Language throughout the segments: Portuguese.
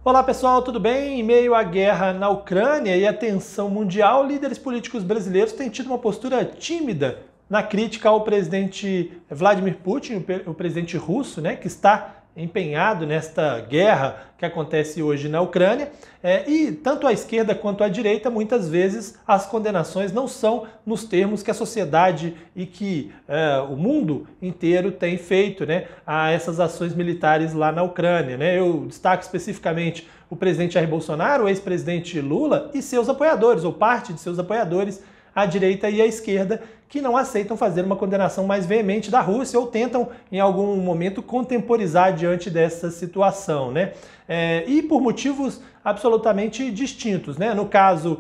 Olá pessoal, tudo bem? Em meio à guerra na Ucrânia e à tensão mundial, líderes políticos brasileiros têm tido uma postura tímida na crítica ao presidente Vladimir Putin, o presidente russo, que está empenhado nesta guerra que acontece hoje na Ucrânia. E tanto a esquerda quanto a direita, muitas vezes as condenações não são nos termos que a sociedade e que o mundo inteiro tem feito, a essas ações militares lá na Ucrânia. Eu destaco especificamente o presidente Jair Bolsonaro, o ex-presidente Lula e seus apoiadores, ou parte de seus apoiadores, a direita e a esquerda, que não aceitam fazer uma condenação mais veemente da Rússia ou tentam, em algum momento, contemporizar diante dessa situação, e por motivos absolutamente distintos, No caso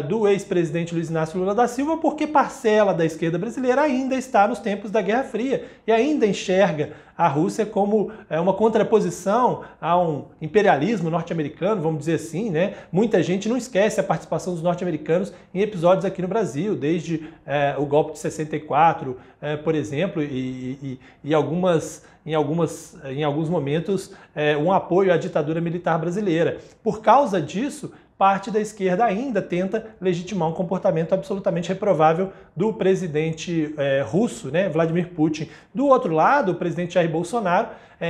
do ex-presidente Luiz Inácio Lula da Silva, porque parcela da esquerda brasileira ainda está nos tempos da Guerra Fria e ainda enxerga a Rússia como uma contraposição a um imperialismo norte-americano, vamos dizer assim, Muita gente não esquece a participação dos norte-americanos em episódios aqui no Brasil, desde o golpe de 64, por exemplo, e em alguns momentos um apoio à ditadura militar brasileira. Por causa disso, parte da esquerda ainda tenta legitimar um comportamento absolutamente reprovável do presidente russo, Vladimir Putin. Do outro lado, o presidente Jair Bolsonaro,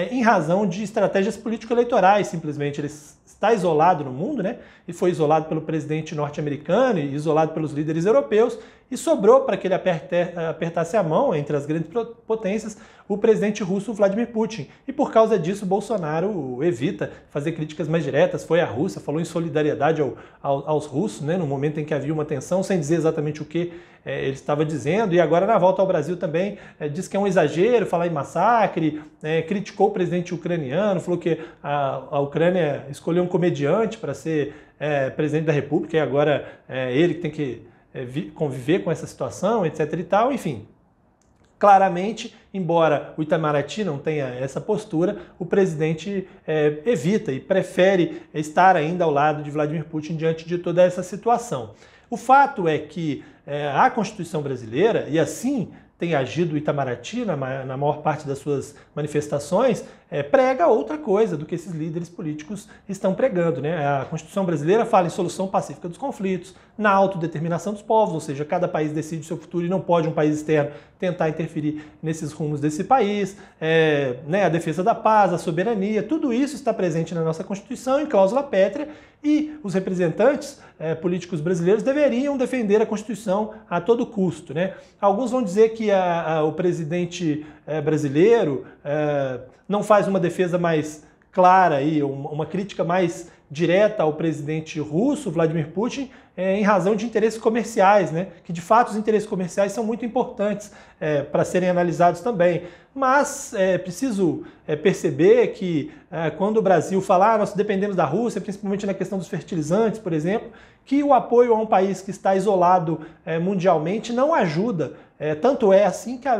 em razão de estratégias político-eleitorais, simplesmente. Ele está isolado no mundo, e foi isolado pelo presidente norte-americano e isolado pelos líderes europeus, e sobrou para que ele apertasse a mão entre as grandes potências o presidente russo Vladimir Putin. E por causa disso, Bolsonaro evita fazer críticas mais diretas, foi à Rússia, falou em solidariedade aos russos, no momento em que havia uma tensão, sem dizer exatamente o que ele estava dizendo, e agora na volta ao Brasil também diz que é um exagero falar em massacre, criticou o presidente ucraniano, falou que a Ucrânia escolheu um comediante para ser presidente da República e agora ele que tem que conviver com essa situação, etc e tal, enfim. Claramente, embora o Itamaraty não tenha essa postura, o presidente evita e prefere estar ainda ao lado de Vladimir Putin diante de toda essa situação. O fato é que a Constituição brasileira, e assim tem agido o Itamaraty na maior parte das suas manifestações, prega outra coisa do que esses líderes políticos estão pregando. A Constituição brasileira fala em solução pacífica dos conflitos, na autodeterminação dos povos, ou seja, cada país decide o seu futuro e não pode um país externo tentar interferir nesses rumos desse país, a defesa da paz, a soberania, tudo isso está presente na nossa Constituição em cláusula pétrea, e os representantes políticos brasileiros deveriam defender a Constituição a todo custo. Alguns vão dizer que o presidente brasileiro não faz uma defesa mais clara, uma crítica mais direta ao presidente russo, Vladimir Putin, em razão de interesses comerciais, que de fato os interesses comerciais são muito importantes para serem analisados também. Mas é preciso perceber que quando o Brasil fala nós dependemos da Rússia, principalmente na questão dos fertilizantes, por exemplo, que o apoio a um país que está isolado mundialmente não ajuda. Tanto é assim que a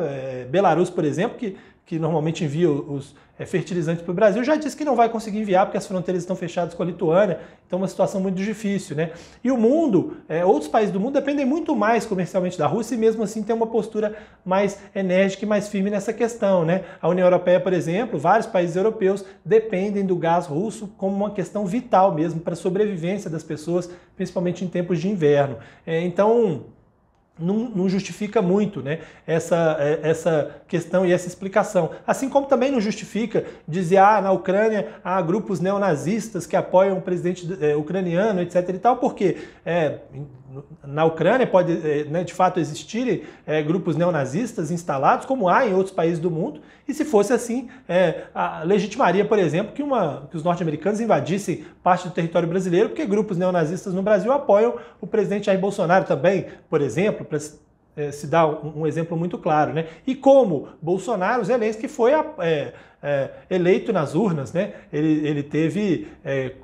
Belarus, por exemplo, que normalmente envia os fertilizantes para o Brasil, já disse que não vai conseguir enviar porque as fronteiras estão fechadas com a Lituânia, então é uma situação muito difícil. E o mundo, outros países do mundo dependem muito mais comercialmente da Rússia e mesmo assim tem uma postura mais enérgica e mais firme nessa questão. A União Europeia, por exemplo, vários países europeus dependem do gás russo como uma questão vital mesmo para a sobrevivência das pessoas, principalmente em tempos de inverno. Então, não justifica muito essa questão e essa explicação. Assim como também não justifica dizer na Ucrânia há grupos neonazistas que apoiam o presidente ucraniano, etc. e tal, porque na Ucrânia pode de fato existirem grupos neonazistas instalados, como há em outros países do mundo, e se fosse assim, legitimaria, por exemplo, que os norte-americanos invadissem parte do território brasileiro, porque grupos neonazistas no Brasil apoiam o presidente Jair Bolsonaro também, por exemplo, para se dar um exemplo muito claro. E como Bolsonaro, Zelensky foi eleito nas urnas, ele teve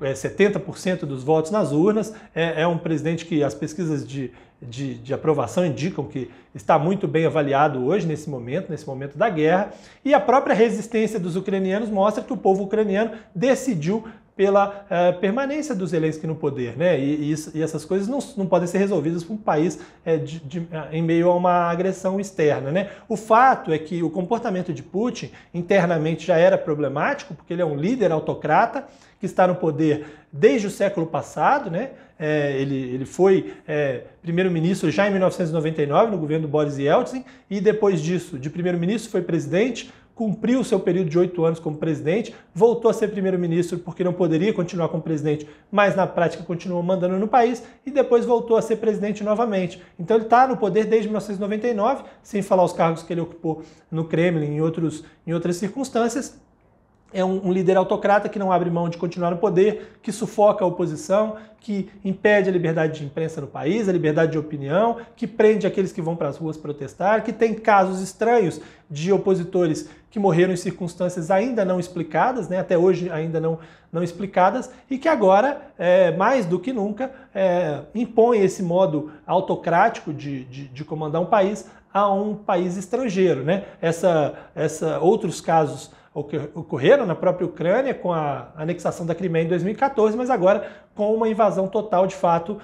70% dos votos nas urnas, é um presidente que as pesquisas de aprovação indicam que está muito bem avaliado hoje, nesse momento da guerra, e a própria resistência dos ucranianos mostra que o povo ucraniano decidiu pela permanência do Zelensky no poder, né? E essas coisas não podem ser resolvidas por um país em meio a uma agressão externa, né? O fato é que o comportamento de Putin internamente já era problemático, porque ele é um líder autocrata que está no poder desde o século passado, né? Ele foi primeiro-ministro já em 1999, no governo do Boris Yeltsin, e depois disso, de primeiro-ministro, foi presidente, cumpriu o seu período de 8 anos como presidente, voltou a ser primeiro-ministro porque não poderia continuar como presidente, mas na prática continuou mandando no país, e depois voltou a ser presidente novamente. Então ele está no poder desde 1999, sem falar os cargos que ele ocupou no Kremlin em outras circunstâncias. É um líder autocrata que não abre mão de continuar no poder, que sufoca a oposição, que impede a liberdade de imprensa no país, a liberdade de opinião, que prende aqueles que vão para as ruas protestar, que tem casos estranhos de opositores que morreram em circunstâncias ainda não explicadas, né, até hoje ainda não explicadas, e que agora, mais do que nunca, impõe esse modo autocrático de comandar um país a um país estrangeiro, né? Outros casos ocorreram na própria Ucrânia com a anexação da Crimeia em 2014, mas agora com uma invasão total, de fato,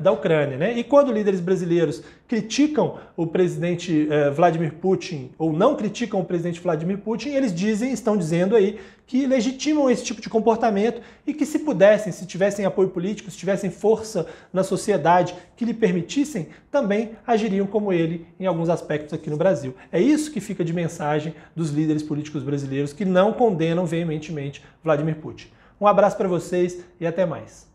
da Ucrânia, né? E quando líderes brasileiros criticam o presidente Vladimir Putin, ou não criticam o presidente Vladimir Putin, eles estão dizendo aí que legitimam esse tipo de comportamento e que se pudessem, se tivessem apoio político, se tivessem força na sociedade que lhe permitissem, também agiriam como ele em alguns aspectos aqui no Brasil. É isso que fica de mensagem dos líderes políticos brasileiros que não condenam veementemente Vladimir Putin. Um abraço para vocês e até mais.